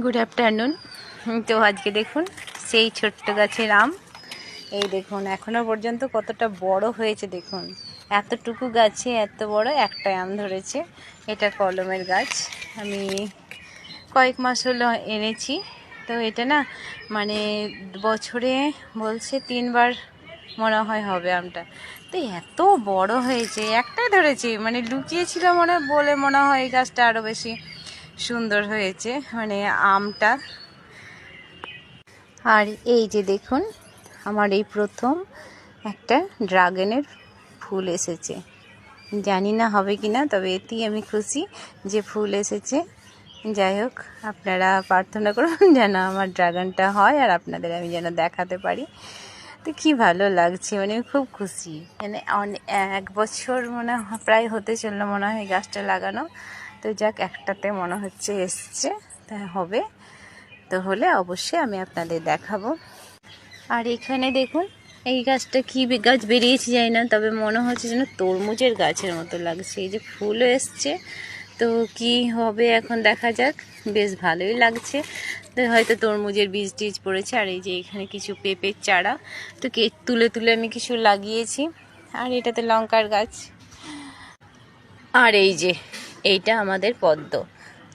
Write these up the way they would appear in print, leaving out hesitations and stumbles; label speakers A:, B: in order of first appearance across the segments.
A: Good afternoon. তো আজকে দেখুন সেই ছোট্ট গাছের আম, এই দেখুন এখনো পর্যন্ত কতটা বড় হয়েছে। দেখুন এতটুকু গাছে এত বড় একটা আম ধরেছে। এটা কলমের গাছ, আমি কয়েক মাস হলো এনেছি। তো এটা না মানে বছরে বলছে 3বার মনে হয় হবে আমটা। তো এত বড় হয়েছে, একটাই ধরেছি মানে লুকিয়েছিল মনে হয় এই গাছটা আরও বেশি সুন্দর হয়েছে মানে আমটা। আর এই যে দেখুন আমার এই প্রথম একটা ড্রাগনের ফুল এসেছে, জানি না হবে কি না, তবে এতেই আমি খুশি যে ফুল এসেছে। যাই হোক, আপনারা প্রার্থনা করুন যেন আমার ড্রাগনটা হয় আর আপনাদের আমি যেন দেখাতে পারি। তো কী ভালো লাগছে, মানে খুব খুশি। মানে 1 বছর প্রায় হতে চললো মনে হয় গাছটা লাগানো। তো যাক, একটাতে মনে হচ্ছে এসছে, তা হবে। তো হলে অবশ্যই আমি আপনাদের দেখাবো। আর এখানে দেখুন এই গাছটা কী গাছ বেরিয়েছে জানি না, তবে মনে হচ্ছে যেন তরমুজের গাছের মতো লাগছে। এই যে ফুলও এসছে, তো কি হবে এখন দেখা যাক। বেশ ভালোই লাগছে, তো হয়তো তরমুজের বীজ টিজ পড়েছে। আর এই যে এখানে কিছু পেঁপের চারা তো তুলে তুলে আমি কিছু লাগিয়েছি। আর এটাতে লঙ্কার গাছ। আর এই যে এইটা আমাদের পদ্ম।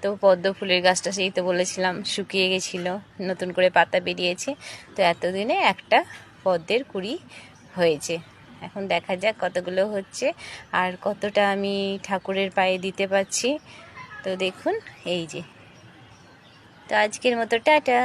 A: তো পদ্ম ফুলের গাছটা সেই তো বলেছিলাম শুকিয়ে গেছিলো, নতুন করে পাতা বেরিয়েছে। তো এতদিনে একটা পদ্মের কুঁড়ি হয়েছে। এখন দেখা যাক কতগুলো হচ্ছে আর কতটা আমি ঠাকুরের পায়ে দিতে পারছি। তো দেখুন এই যে। তো আজকের মতো টাটা।